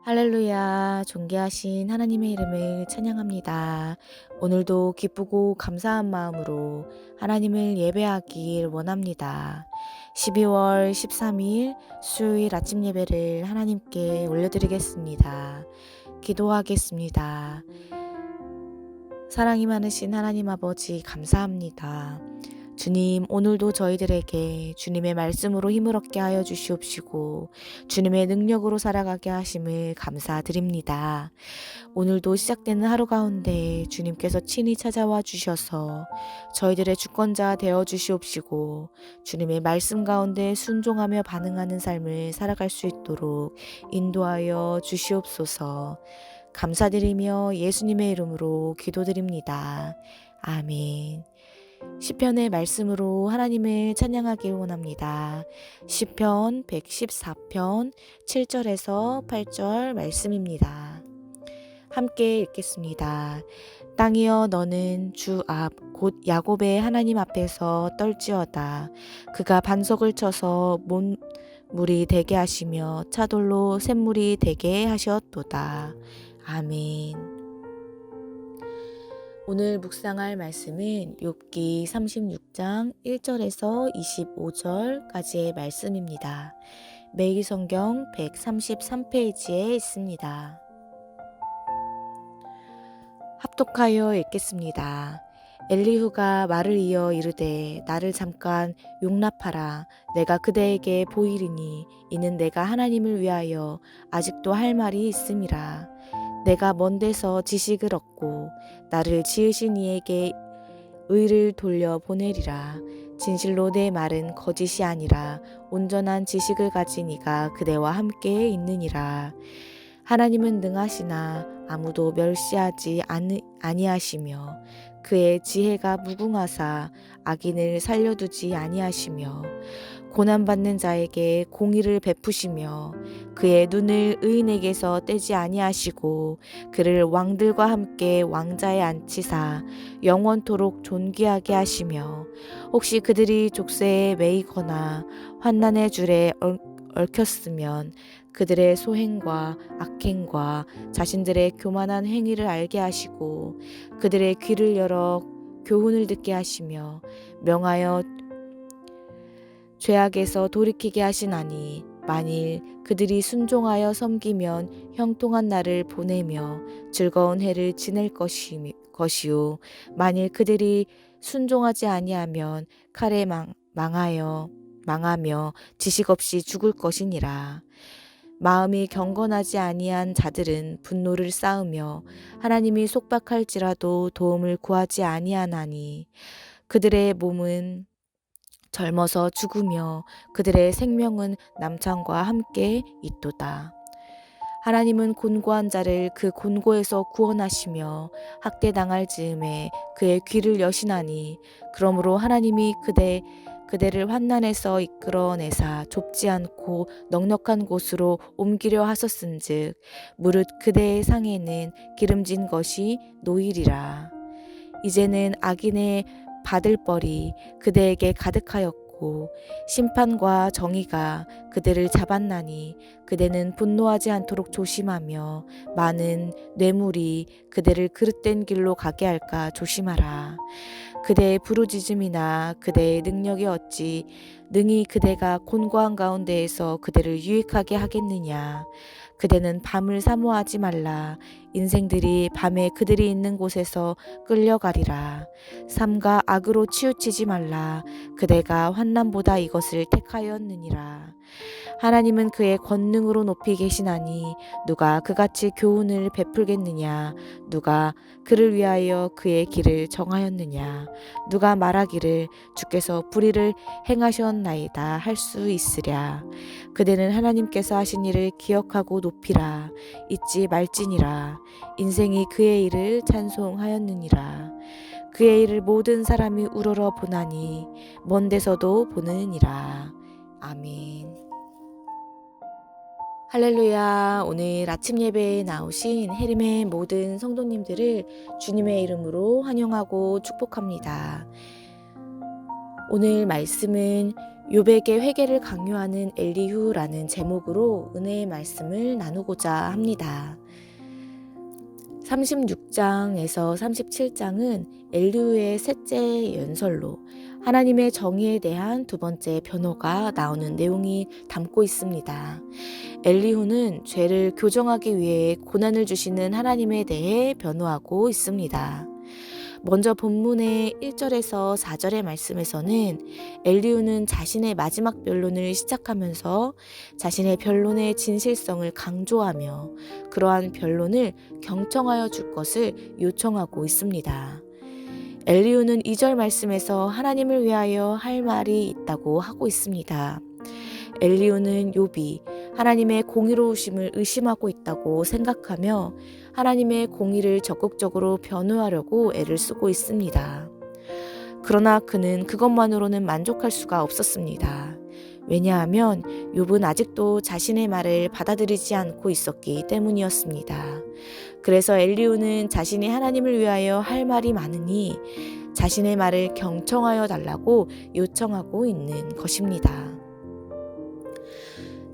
할렐루야, 존귀하신 하나님의 이름을 찬양합니다. 오늘도 기쁘고 감사한 마음으로 하나님을 예배하길 원합니다. 12월 13일 수요일 아침 예배를 하나님께 올려드리겠습니다. 기도하겠습니다. 사랑이 많으신 하나님 아버지 감사합니다. 주님, 오늘도 저희들에게 주님의 말씀으로 힘을 얻게 하여 주시옵시고 주님의 능력으로 살아가게 하심을 감사드립니다. 오늘도 시작되는 하루 가운데 주님께서 친히 찾아와 주셔서 저희들의 주권자 되어 주시옵시고 주님의 말씀 가운데 순종하며 반응하는 삶을 살아갈 수 있도록 인도하여 주시옵소서. 감사드리며 예수님의 이름으로 기도드립니다. 아멘. 시편의 말씀으로 하나님을 찬양하길 원합니다. 시편 114편 7절에서 8절 말씀입니다. 함께 읽겠습니다. 땅이여 너는 주 앞 곧 야곱의 하나님 앞에서 떨지어다. 그가 반석을 쳐서 물이 되게 하시며 차돌로 샘물이 되게 하셨도다. 아멘. 오늘 묵상할 말씀은 욥기 36장 1절에서 25절까지의 말씀입니다. 매기성경 133페이지에 있습니다. 합독하여 읽겠습니다. 엘리후가 말을 이어 이르되 나를 잠깐 용납하라. 내가 그대에게 보이리니 이는 내가 하나님을 위하여 아직도 할 말이 있음이라. 내가 먼 데서 지식을 얻고 나를 지으신 이에게 의를 돌려 보내리라. 진실로 내 말은 거짓이 아니라 온전한 지식을 가진 이가 그대와 함께 있느니라. 하나님은 능하시나 아무도 멸시하지 아니하시며 그의 지혜가 무궁하사 악인을 살려두지 아니하시며 고난받는 자에게 공의를 베푸시며 그의 눈을 의인에게서 떼지 아니하시고 그를 왕들과 함께 왕자에 앉히사 영원토록 존귀하게 하시며 혹시 그들이 족쇄에 매이거나 환난의 줄에 얽혔으면 그들의 소행과 악행과 자신들의 교만한 행위를 알게 하시고 그들의 귀를 열어 교훈을 듣게 하시며 명하여 죄악에서 돌이키게 하시나니 만일 그들이 순종하여 섬기면 형통한 날을 보내며 즐거운 해를 지낼 것이요 만일 그들이 순종하지 아니하면 칼에 망하며 지식 없이 죽을 것이니라. 마음이 경건하지 아니한 자들은 분노를 쌓으며 하나님이 속박할지라도 도움을 구하지 아니하나니 그들의 몸은 젊어서 죽으며 그들의 생명은 남창과 함께 있도다. 하나님은 곤고한 자를 그 곤고에서 구원하시며 학대당할 즈음에 그의 귀를 여시나니 그러므로 하나님이 그대를 환난에서 이끌어내사 좁지 않고 넉넉한 곳으로 옮기려 하셨은즉 무릇 그대의 상에는 기름진 것이 놓이리라. 이제는 악인의 받을 벌이 그대에게 가득하였고 심판과 정의가 그대를 잡았나니 그대는 분노하지 않도록 조심하며 많은 뇌물이 그대를 그릇된 길로 가게 할까 조심하라. 그대의 부르짖음이나 그대의 능력이 어찌 능히 그대가 곤고한 가운데에서 그대를 유익하게 하겠느냐. 그대는 밤을 사모하지 말라. 인생들이 밤에 그들이 있는 곳에서 끌려가리라. 삼가 악으로 치우치지 말라. 그대가 환난보다 이것을 택하였느니라. 하나님은 그의 권능으로 높이 계시나니 누가 그같이 교훈을 베풀겠느냐. 누가 그를 위하여 그의 길을 정하였느냐. 누가 말하기를 주께서 불의를 행하셨나이다 할 수 있으랴. 그대는 하나님께서 하신 일을 기억하고 높이라. 잊지 말지니라. 인생이 그의 일을 찬송하였느니라. 그의 일을 모든 사람이 우러러 보나니 먼 데서도 보느니라. 아멘. 할렐루야. 오늘 아침 예배에 나오신 해림의 모든 성도님들을 주님의 이름으로 환영하고 축복합니다. 오늘 말씀은 욥에게 회개를 강요하는 엘리후라는 제목으로 은혜의 말씀을 나누고자 합니다. 36장에서 37장은 엘리후의 셋째 연설로 하나님의 정의에 대한 두 번째 변호가 나오는 내용이 담고 있습니다. 엘리후는 죄를 교정하기 위해 고난을 주시는 하나님에 대해 변호하고 있습니다. 먼저 본문의 1절에서 4절의 말씀에서는 엘리후는 자신의 마지막 변론을 시작하면서 자신의 변론의 진실성을 강조하며 그러한 변론을 경청하여 줄 것을 요청하고 있습니다. 엘리후는 2절 말씀에서 하나님을 위하여 할 말이 있다고 하고 있습니다. 엘리후는 욥이 하나님의 공의로우심을 의심하고 있다고 생각하며 하나님의 공의를 적극적으로 변호하려고 애를 쓰고 있습니다. 그러나 그는 그것만으로는 만족할 수가 없었습니다. 왜냐하면 욥은 아직도 자신의 말을 받아들이지 않고 있었기 때문이었습니다. 그래서 엘리후는 자신이 하나님을 위하여 할 말이 많으니 자신의 말을 경청하여 달라고 요청하고 있는 것입니다.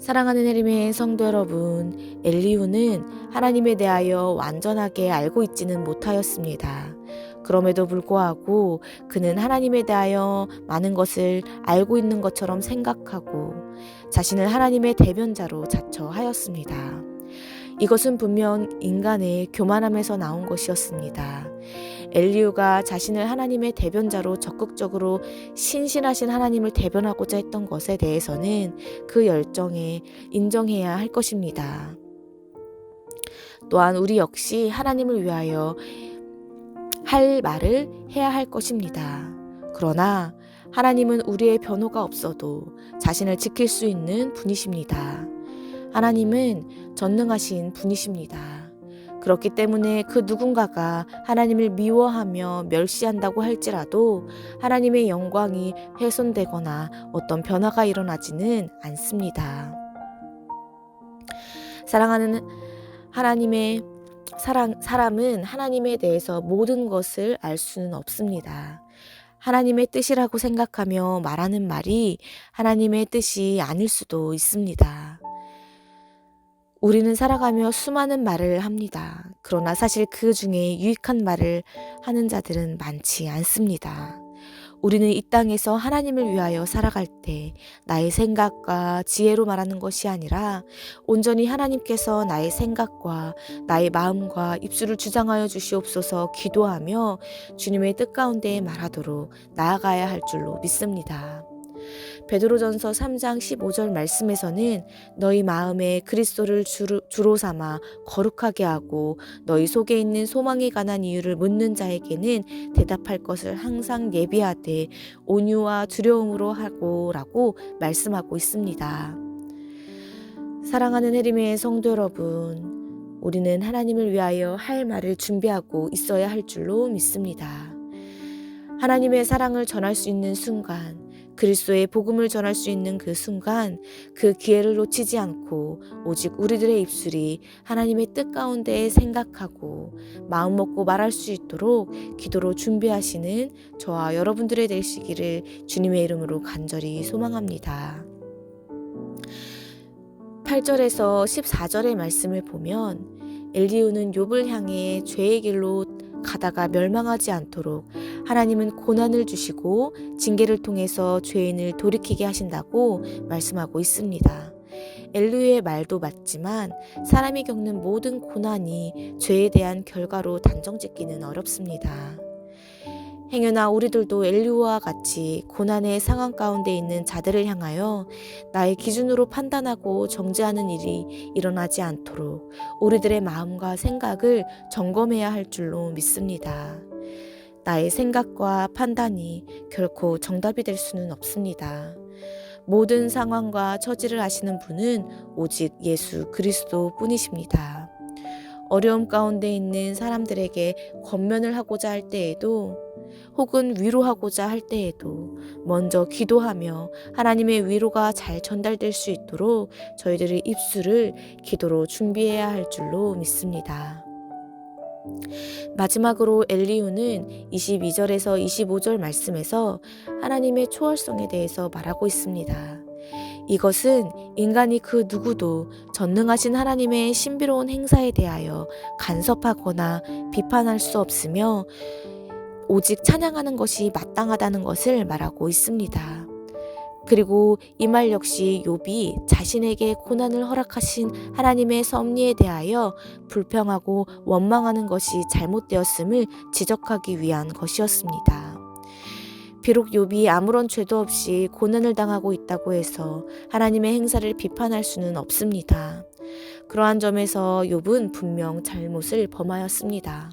사랑하는 혜림의 성도 여러분, 엘리후는 하나님에 대하여 완전하게 알고 있지는 못하였습니다. 그럼에도 불구하고 그는 하나님에 대하여 많은 것을 알고 있는 것처럼 생각하고 자신을 하나님의 대변자로 자처하였습니다. 이것은 분명 인간의 교만함에서 나온 것이었습니다. 엘리후가 자신을 하나님의 대변자로 적극적으로 신실하신 하나님을 대변하고자 했던 것에 대해서는 그 열정에 인정해야 할 것입니다. 또한 우리 역시 하나님을 위하여 할 말을 해야 할 것입니다. 그러나 하나님은 우리의 변호가 없어도 자신을 지킬 수 있는 분이십니다. 하나님은 전능하신 분이십니다. 그렇기 때문에 그 누군가가 하나님을 미워하며 멸시한다고 할지라도 하나님의 영광이 훼손되거나 어떤 변화가 일어나지는 않습니다. 사랑하는 하나님의 사람은 하나님에 대해서 모든 것을 알 수는 없습니다. 하나님의 뜻이라고 생각하며 말하는 말이 하나님의 뜻이 아닐 수도 있습니다. 우리는 살아가며 수많은 말을 합니다. 그러나 사실 그 중에 유익한 말을 하는 자들은 많지 않습니다. 우리는 이 땅에서 하나님을 위하여 살아갈 때 나의 생각과 지혜로 말하는 것이 아니라 온전히 하나님께서 나의 생각과 나의 마음과 입술을 주장하여 주시옵소서 기도하며 주님의 뜻 가운데 말하도록 나아가야 할 줄로 믿습니다. 베드로전서 3장 15절 말씀에서는 너희 마음에 그리스도를 주로 삼아 거룩하게 하고 너희 속에 있는 소망에 관한 이유를 묻는 자에게는 대답할 것을 항상 예비하되 온유와 두려움으로 하고라고 말씀하고 있습니다. 사랑하는 혜림의 성도 여러분, 우리는 하나님을 위하여 할 말을 준비하고 있어야 할 줄로 믿습니다. 하나님의 사랑을 전할 수 있는 순간, 그리스도의 복음을 전할 수 있는 그 순간 그 기회를 놓치지 않고 오직 우리들의 입술이 하나님의 뜻 가운데 생각하고 마음 먹고 말할 수 있도록 기도로 준비하시는 저와 여러분들의 되시기를 주님의 이름으로 간절히 소망합니다. 8절에서 14절의 말씀을 보면 엘리후는 욥을 향해 죄의 길로 가다가 멸망하지 않도록 하나님은 고난을 주시고 징계를 통해서 죄인을 돌이키게 하신다고 말씀하고 있습니다. 엘리후의 말도 맞지만 사람이 겪는 모든 고난이 죄에 대한 결과로 단정짓기는 어렵습니다. 행여나 우리들도 엘리후와 같이 고난의 상황 가운데 있는 자들을 향하여 나의 기준으로 판단하고 정죄하는 일이 일어나지 않도록 우리들의 마음과 생각을 점검해야 할 줄로 믿습니다. 나의 생각과 판단이 결코 정답이 될 수는 없습니다. 모든 상황과 처지를 아시는 분은 오직 예수 그리스도 뿐이십니다. 어려움 가운데 있는 사람들에게 권면을 하고자 할 때에도 혹은 위로하고자 할 때에도 먼저 기도하며 하나님의 위로가 잘 전달될 수 있도록 저희들의 입술을 기도로 준비해야 할 줄로 믿습니다. 마지막으로 엘리후는 22절에서 25절 말씀에서 하나님의 초월성에 대해서 말하고 있습니다. 이것은 인간이 그 누구도 전능하신 하나님의 신비로운 행사에 대하여 간섭하거나 비판할 수 없으며 오직 찬양하는 것이 마땅하다는 것을 말하고 있습니다. 그리고 이 말 역시 욥이 자신에게 고난을 허락하신 하나님의 섭리에 대하여 불평하고 원망하는 것이 잘못되었음을 지적하기 위한 것이었습니다. 비록 욥이 아무런 죄도 없이 고난을 당하고 있다고 해서 하나님의 행사를 비판할 수는 없습니다. 그러한 점에서 욥은 분명 잘못을 범하였습니다.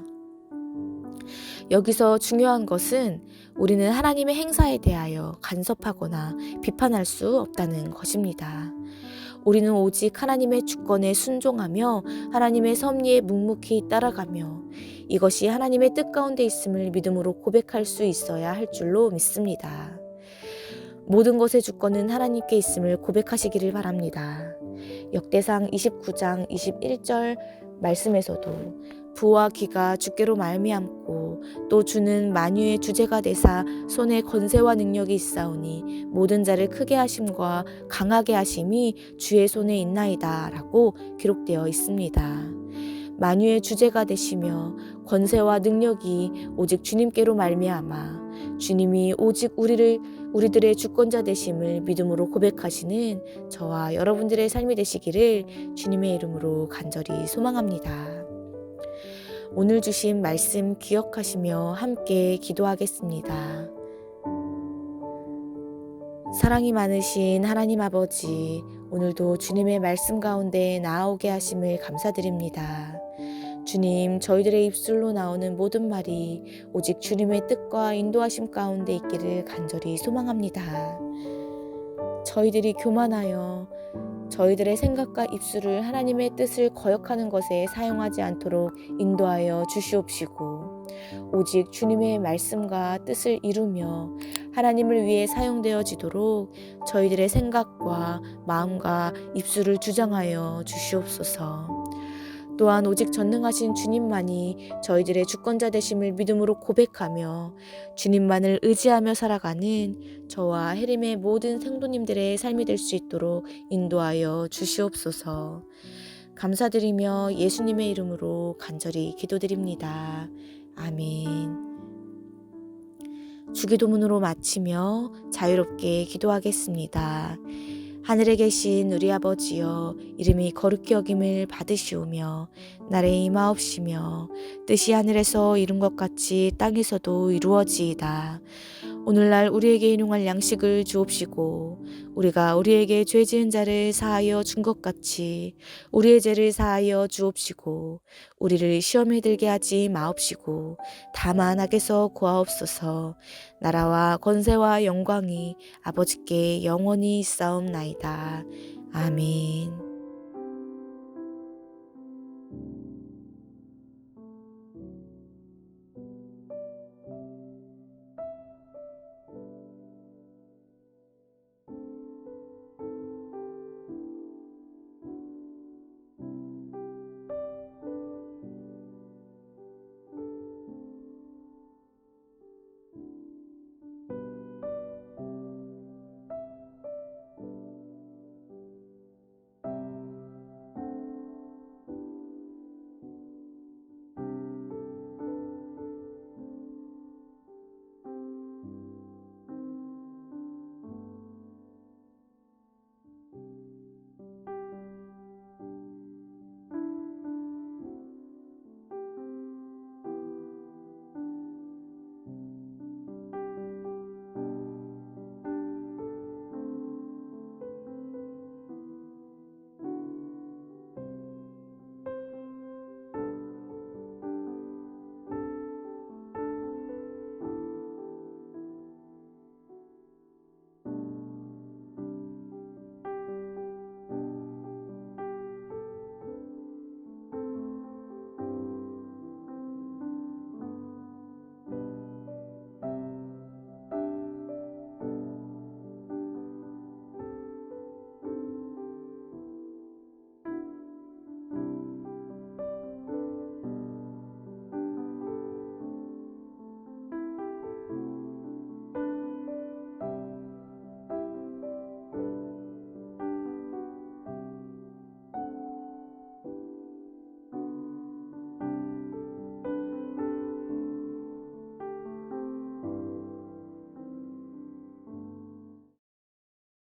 여기서 중요한 것은 우리는 하나님의 행사에 대하여 간섭하거나 비판할 수 없다는 것입니다. 우리는 오직 하나님의 주권에 순종하며 하나님의 섭리에 묵묵히 따라가며 이것이 하나님의 뜻 가운데 있음을 믿음으로 고백할 수 있어야 할 줄로 믿습니다. 모든 것의 주권은 하나님께 있음을 고백하시기를 바랍니다. 역대상 29장 21절 말씀에서도 부와 기가 주께로 말미암고 또 주는 만유의 주제가 되사 손에 권세와 능력이 있사오니 모든 자를 크게 하심과 강하게 하심이 주의 손에 있나이다 라고 기록되어 있습니다. 만유의 주제가 되시며 권세와 능력이 오직 주님께로 말미암아 주님이 오직 우리들의 주권자 되심을 믿음으로 고백하시는 저와 여러분들의 삶이 되시기를 주님의 이름으로 간절히 소망합니다. 오늘 주신 말씀 기억하시며 함께 기도하겠습니다. 사랑이 많으신 하나님 아버지, 오늘도 주님의 말씀 가운데 나아오게 하심을 감사드립니다. 주님, 저희들의 입술로 나오는 모든 말이 오직 주님의 뜻과 인도하심 가운데 있기를 간절히 소망합니다. 저희들이 교만하여 저희들의 생각과 입술을 하나님의 뜻을 거역하는 것에 사용하지 않도록 인도하여 주시옵시고 오직 주님의 말씀과 뜻을 이루며 하나님을 위해 사용되어지도록 저희들의 생각과 마음과 입술을 주장하여 주시옵소서. 또한 오직 전능하신 주님만이 저희들의 주권자 되심을 믿음으로 고백하며 주님만을 의지하며 살아가는 저와 해림의 모든 성도님들의 삶이 될 수 있도록 인도하여 주시옵소서. 감사드리며 예수님의 이름으로 간절히 기도드립니다. 아멘. 주기도문으로 마치며 자유롭게 기도하겠습니다. 하늘에 계신 우리 아버지여, 이름이 거룩히 여김을 받으시오며 나라의 임하옵시며 뜻이 하늘에서 이룬 것 같이 땅에서도 이루어지이다. 오늘날 우리에게 일용할 양식을 주옵시고 우리가 우리에게 죄 지은 자를 사하여 준 것 같이 우리의 죄를 사하여 주옵시고 우리를 시험에 들게 하지 마옵시고 다만 악에서 구하옵소서. 나라와 권세와 영광이 아버지께 영원히 있사옵나이다. 아멘.